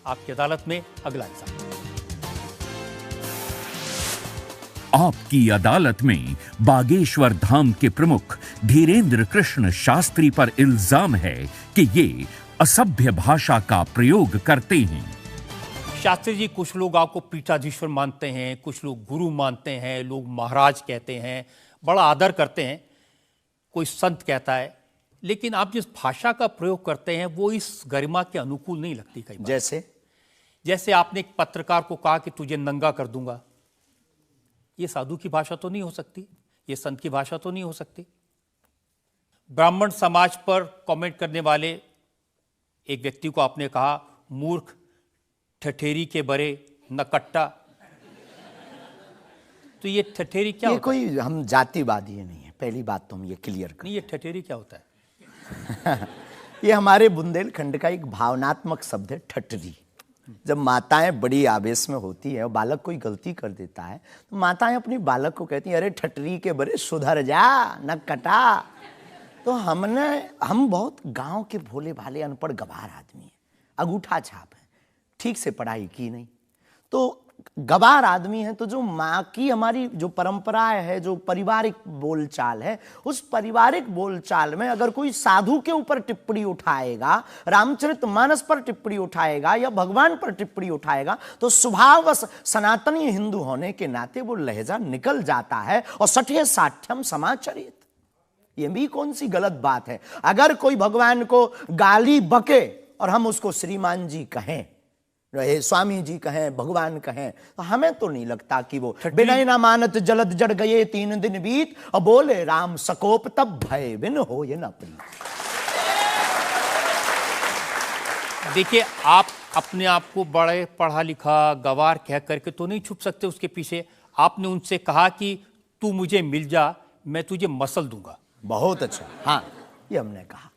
आपकी अदालत में अगला हिस्सा। आपकी अदालत में बागेश्वर धाम के प्रमुख धीरेन्द्र कृष्ण शास्त्री पर इल्जाम है कि ये असभ्य भाषा का प्रयोग करते हैं। शास्त्री जी, कुछ लोग आपको पीठाधीश्वर मानते हैं, कुछ लोग गुरु मानते हैं, लोग महाराज कहते हैं, बड़ा आदर करते हैं, कोई संत कहता है, लेकिन आप जिस भाषा का प्रयोग करते हैं वो इस गरिमा के अनुकूल नहीं लगती कई बार। जैसे आपने एक पत्रकार को कहा कि तुझे नंगा कर दूंगा, ये साधु की भाषा तो नहीं हो सकती, ये संत की भाषा तो नहीं हो सकती। ब्राह्मण समाज पर कमेंट करने वाले एक व्यक्ति को आपने कहा मूर्ख, ठठेरी के बरे, नकट्टा। तो ये ठठेरी क्या होता है? कोई हम जातिवादी नहीं है, पहली बात तो हम ये क्लियर करें। नहीं, ये ठठेरी क्या होता है? ये हमारे बुंदेलखंड का एक भावनात्मक शब्द है, ठठरी। जब माताएं बड़ी आवेश में होती है और बालक कोई गलती कर देता है तो माताएं अपनी बालक को कहती हैं, अरे ठठरी के बरे सुधर जा, न कटा। तो हम बहुत गांव के भोले भाले अनपढ़ गवार आदमी हैं, अंगूठा छाप है, ठीक से पढ़ाई की नहीं, तो गवार आदमी है। तो जो माँ की हमारी जो परंपरा है, जो पारिवारिक बोलचाल है, उस पारिवारिक बोलचाल में अगर कोई साधु के ऊपर टिप्पणी उठाएगा, रामचरितमानस पर टिप्पणी उठाएगा या भगवान पर टिप्पणी उठाएगा, तो स्वभावश सनातनी हिंदू होने के नाते वो लहजा निकल जाता है और सठे साठ्यम समाचरित। ये भी कौन सी गलत बात है? अगर कोई भगवान को गाली बके और हम उसको श्रीमान जी कहें, स्वामी जी कहें, भगवान कहें, तो हमें तो नहीं लगता कि वो बिना ना मानत जलद जड़ गए 3 दिन बीत और बोले राम सकोप तब भय बिन हो ये न प्रीत। देखिए, आप अपने आप को बड़े पढ़ा लिखा गवार कह करके तो नहीं छुप सकते उसके पीछे। आपने उनसे कहा कि तू मुझे मिल जा, मैं तुझे मसल दूंगा। बहुत अच्छा, हाँ, ये हमने कहा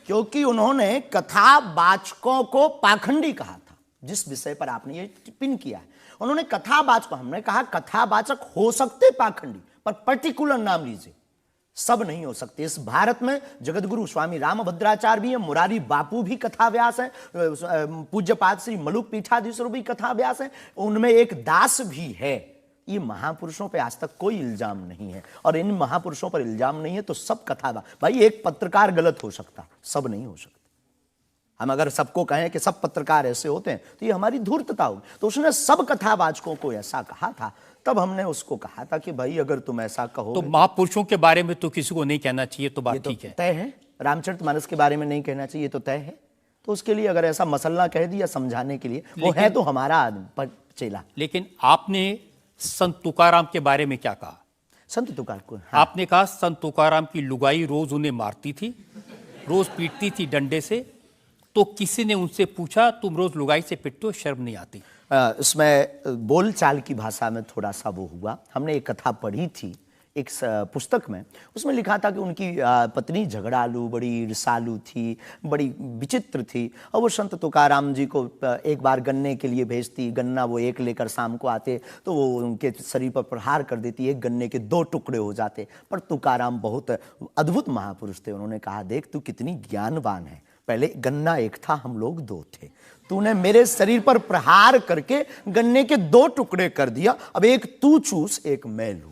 क्योंकि उन्होंने कथावाचकों को पाखंडी कहा था, जिस विषय पर आपने ये टिप्पणी किया है। उन्होंने कथावाचक, हमने कहा कथावाचक हो सकते पाखंडी, पर पर्टिकुलर नाम लीजिए, सब नहीं हो सकते। इस भारत में जगतगुरु स्वामी रामभद्राचार्य भी है, मुरारी बापू भी कथाव्यास है, पूज्यपाद श्री मलुक पीठाधीश्वर भी कथाव्यास है, उनमें एक दास भी है। ये महापुरुषों पे आज तक कोई इल्जाम नहीं है, और इन महापुरुषों पर इल्जाम नहीं है तो सब कथा। भाई, एक पत्रकार गलत हो सकता, सब नहीं हो सकता। हम अगर सबको कहें कि सब पत्रकार ऐसे होते हैं तो ये हमारी धूर्तता होगी। तो उसने सब कथावाचकों को ऐसा कहा था, तब हमने उसको कहा था कि भाई अगर तुम ऐसा कहो तो महापुरुषों के बारे में तो किसी को नहीं कहना चाहिए, तो बात ठीक है, तय है। रामचरितमानस के बारे में नहीं कहना चाहिए तो तय है। तो उसके लिए अगर ऐसा मसला कह दिया समझाने के लिए, वो है तो हमारा आदमी चेला। लेकिन आपने संत तुकाराम के बारे में क्या कहा? संत तुकार को आपने कहा संत तुकाराम की लुगाई रोज उन्हें मारती थी, रोज पीटती थी डंडे से। तो किसी ने उनसे पूछा, तुम रोज लुगाई से पिटते हो, शर्म नहीं आती? इसमें बोलचाल की भाषा में थोड़ा सा वो हुआ। हमने एक कथा पढ़ी थी एक पुस्तक में, उसमें लिखा था कि उनकी पत्नी झगड़ालू, बड़ी ईर्षालु थी, बड़ी विचित्र थी, और वो संत तुकाराम जी को एक बार गन्ने के लिए भेजती, गन्ना वो एक लेकर शाम को आते तो वो उनके शरीर पर प्रहार कर देती, एक गन्ने के 2 टुकड़े हो जाते। पर तुकाराम बहुत अद्भुत महापुरुष थे, उन्होंने कहा, देख तू कितनी ज्ञानवान है, पहले गन्ना एक था, हम लोग 2 थे, तूने मेरे शरीर पर प्रहार करके गन्ने के 2 टुकड़े कर दिया, अब एक तू चूस एक मैं लूं।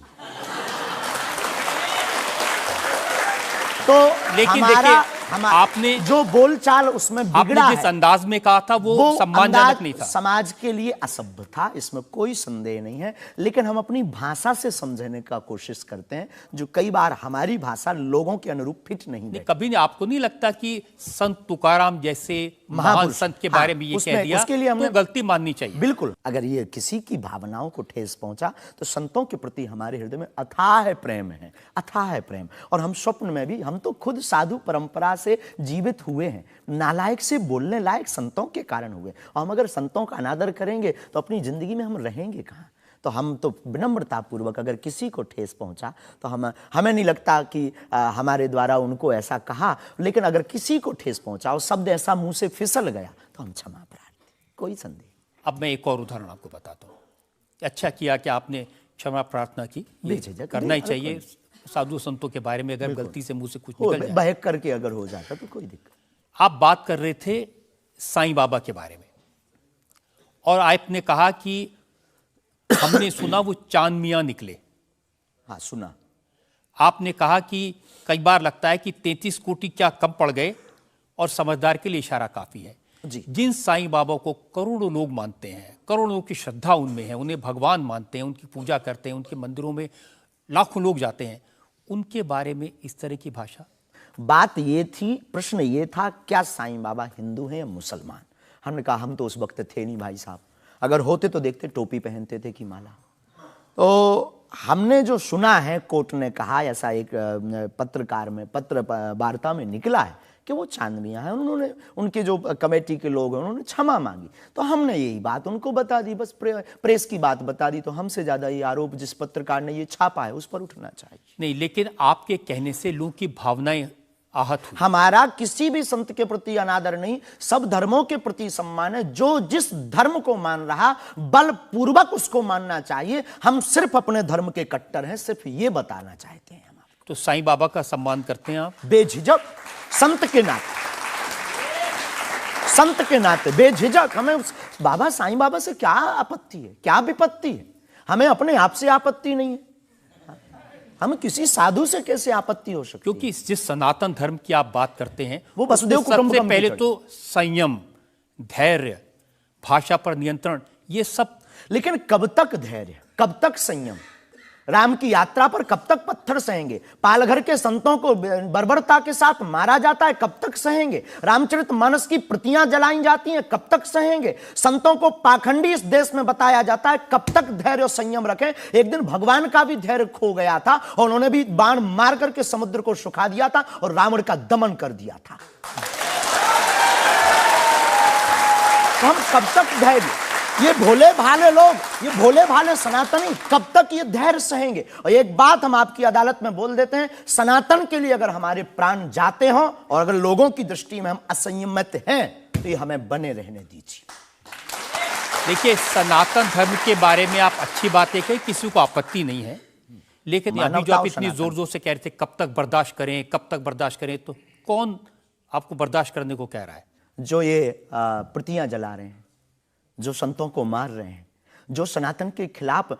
तो लेकिन देखिए, आपने जो बोलचाल उसमें बिगड़ा जिस अंदाज में कहा था वो सम्मानजनक नहीं था, समाज के लिए असभ्य था, इसमें कोई संदेह नहीं है। लेकिन हम अपनी भाषा से समझने का कोशिश करते हैं, जो कई बार हमारी भाषा लोगों के अनुरूप फिट नहीं है। कभी आपको नहीं लगता कि संत तुकाराम जैसे महान संत के बारे में ये कह दिया, उसके लिए हमें गलती माननी चाहिए? बिल्कुल, अगर ये किसी की भावनाओं को ठेस पहुंचा तो संतों के प्रति हमारे हृदय में अथाह प्रेम है, अथाह प्रेम। और हम स्वप्न में भी, हम तो खुद साधु परंपरा से जीवित हुए हैं, नालायक से बोलने लायक संतों के कारण हुए। और हम अगर संतों का अनादर करेंगे तो अपनी जिंदगी में हम रहेंगे कहाँ? तो हम तो विनम्रता पूर्वक अगर किसी को ठेस पहुंचा तो हमें नहीं लगता कि हमारे द्वारा उनको ऐसा कहा, लेकिन अगर किसी को ठेस पहुंचा और शब्द ऐसा मुंह से फिसल गया तो हम क्षमा प्रार्थी, कोई संदेह। अब मैं एक और उदाहरण आपको बताता हूँ। अच्छा किया कि आपने क्षमा प्रार्थना की, करना ही चाहिए। साधु संतों के बारे में अगर गलती से मुंह से कुछ निकल जाए, बहक करके अगर हो जाता तो कोई दिक्कत। आप बात कर रहे थे साईं बाबा के बारे में, और आपने कहा कि हमने सुना वो चांद मियां निकले। हाँ, सुना। आपने कहा कि कई बार लगता है कि 33 कोटि क्या कम पड़ गए, और समझदार के लिए इशारा काफी है। जी। जिन साईं बाबा को करोड़ों लोग मानते हैं, करोड़ों लोगों की श्रद्धा उनमें है, उन्हें भगवान मानते हैं, उनकी पूजा करते हैं, उनके मंदिरों में लाखों लोग जाते हैं, उनके बारे में इस तरह की भाषा? बात ये थी, प्रश्न ये था, क्या साईं बाबा हिंदू हैं या मुसलमान? हमने कहा हम तो उस वक्त थे नहीं भाई साहब, अगर होते तो देखते टोपी पहनते थे कि माला। तो हमने जो सुना है, कोर्ट ने कहा, ऐसा एक पत्रकार में पत्र वार्ता में निकला है कि वो चांद मियां हैं। उन्होंने, उनके जो कमेटी के लोग हैं, उन्होंने क्षमा मांगी। तो हमने यही बात उनको बता दी, बस प्रेस की बात बता दी। तो हमसे ज्यादा ये आरोप जिस पत्रकार ने ये छापा है उस पर उठना चाहिए। नहीं, लेकिन आपके कहने से लोगों की भावनाएं आहत हुई। हमारा किसी भी संत के प्रति अनादर नहीं, सब धर्मों के प्रति सम्मान है। जो जिस धर्म को मान रहा, बलपूर्वक उसको मानना चाहिए। हम सिर्फ अपने धर्म के कट्टर हैं, सिर्फ ये बताना चाहते हैं हम। तो साईं बाबा का सम्मान करते हैं आप? बेझिझक, संत के नाते, संत के नाते बेझिझक। हमें बाबा साईं बाबा से क्या आपत्ति है, क्या विपत्ति है? हमें अपने आप से आपत्ति नहीं है, हम किसी साधु से कैसे आपत्ति हो सकती? क्योंकि जिस सनातन धर्म की आप बात करते हैं, वो वसुदेव कुटुंबकम सबसे पहले तो संयम, धैर्य, भाषा पर नियंत्रण, ये सब। लेकिन कब तक धैर्य, कब तक संयम? राम की यात्रा पर कब तक पत्थर सहेंगे? पालघर के संतों को बर्बरता के साथ मारा जाता है, कब तक सहेंगे? रामचरितमानस की प्रतियां जलाई जाती हैं, कब तक सहेंगे? संतों को पाखंडी इस देश में बताया जाता है, कब तक धैर्य और संयम रखें? एक दिन भगवान का भी धैर्य खो गया था और उन्होंने भी बाण मार करके समुद्र को सुखा दिया था और रावण का दमन कर दिया था। तो हम कब तक धैर्य, ये भोले भाले लोग, ये भोले भाले सनातनी कब तक ये धैर्य सहेंगे? और एक बात हम आपकी अदालत में बोल देते हैं, सनातन के लिए अगर हमारे प्राण जाते हों और अगर लोगों की दृष्टि में हम असंयमित हैं, तो ये हमें बने रहने दीजिए। देखिए, सनातन धर्म के बारे में आप अच्छी बातें कही, किसी को आपत्ति नहीं है, लेकिन अभी जो आप इतनी जोर जोर से कह रहे थे कब तक बर्दाश्त करें, कब तक बर्दाश्त करें, तो कौन आपको बर्दाश्त करने को कह रहा है? जो ये प्रतियां जला रहे हैं, जो संतों को मार रहे हैं, जो सनातन के खिलाफ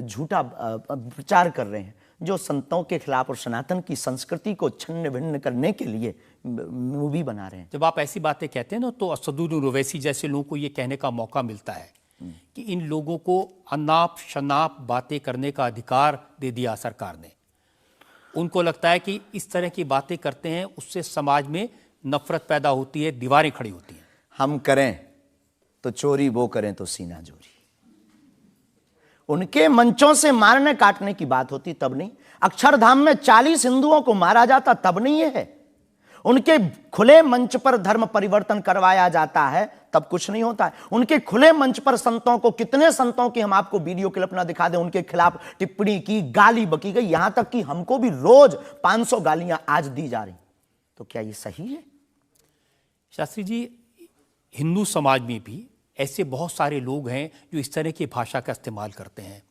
झूठा प्रचार कर रहे हैं, जो संतों के खिलाफ और सनातन की संस्कृति को छिन्न भिन्न करने के लिए मूवी बना रहे हैं। जब आप ऐसी बातें कहते हैं ना, तो असदुद्दीन ओवैसी जैसे लोगों को ये कहने का मौका मिलता है कि इन लोगों को अनाप शनाप बातें करने का अधिकार दे दिया सरकार ने। उनको लगता है कि इस तरह की बातें करते हैं, उससे समाज में नफरत पैदा होती है, दीवारें खड़ी होती हैं। हम करें तो चोरी, वो करें तो सीना जोरी। उनके मंचों से मारने काटने की बात होती तब नहीं, अक्षरधाम में 40 हिंदुओं को मारा जाता तब नहीं है, उनके खुले मंच पर धर्म परिवर्तन करवाया जाता है तब कुछ नहीं होता है। उनके खुले मंच पर संतों को, कितने संतों की हम आपको वीडियो क्लिप ना दिखा दें, उनके खिलाफ टिप्पणी की, गाली बकी गई, यहां तक कि हमको भी रोज 500 गालियां आज दी जा रही। तो क्या ये सही है? शास्त्री जी, हिंदू समाज में भी ऐसे बहुत सारे लोग हैं जो इस तरह की भाषा का इस्तेमाल करते हैं,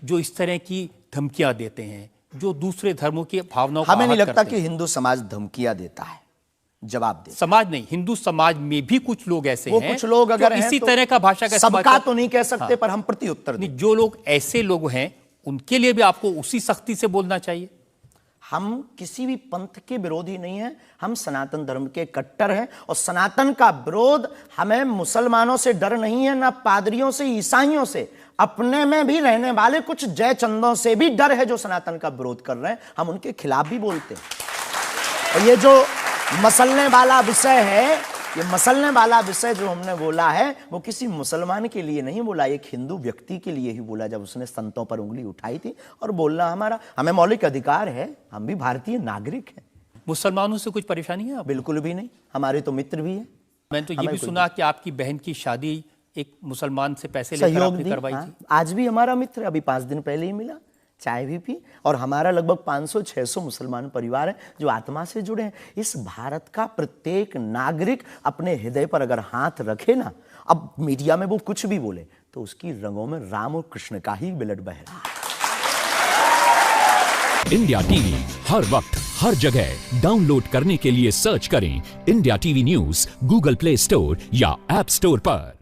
जो इस तरह की धमकियां देते हैं, जो दूसरे धर्मों की भावनाओं को हमें नहीं आहत लगता करते कि हैं। हिंदू समाज धमकियां देता है, जवाब दे। समाज नहीं, हिंदू समाज में भी कुछ लोग ऐसे वो हैं, कुछ लोग अगर हैं इसी तो तरह का भाषा का इस्तेमाल सबका करते तो नहीं कह सकते, पर हम प्रति उत्तर दें। नहीं, जो लोग ऐसे लोग हैं उनके लिए भी आपको उसी सख्ती से बोलना चाहिए। हम किसी भी पंथ के विरोधी नहीं हैं, हम सनातन धर्म के कट्टर हैं और सनातन का विरोध, हमें मुसलमानों से डर नहीं है, ना पादरियों से, ईसाइयों से, अपने में भी रहने वाले कुछ जयचंदों से भी डर है जो सनातन का विरोध कर रहे हैं, हम उनके खिलाफ भी बोलते हैं। और ये जो मसलने वाला विषय है, ये मसलने वाला विषय जो हमने बोला है, वो किसी मुसलमान के लिए नहीं बोला, एक हिंदू व्यक्ति के लिए ही बोला, जब उसने संतों पर उंगली उठाई थी। और बोलना हमें मौलिक अधिकार है, हम भी भारतीय नागरिक हैं। मुसलमानों से कुछ परेशानी है? बिल्कुल भी नहीं, हमारे तो मित्र भी हैं। मैंने तो ये भी सुना कि आपकी बहन की शादी एक मुसलमान से पैसे लेकर सहयोग आपने दी, करवाई हाँ। थी। आज भी हमारा मित्र, अभी 5 दिन पहले ही मिला, चाय भी पी। और हमारा लगभग 500-600 मुसलमान परिवार हैं जो आत्मा से जुड़े हैं। इस भारत का प्रत्येक नागरिक अपने हृदय पर अगर हाथ रखे ना, अब मीडिया में वो कुछ भी बोले, तो उसकी रंगों में राम और कृष्ण का ही ब्लड बह रहा है। इंडिया टीवी हर वक्त हर जगह डाउनलोड करने के लिए सर्च करें India TV news Google play store या ऐप स्टोर पर।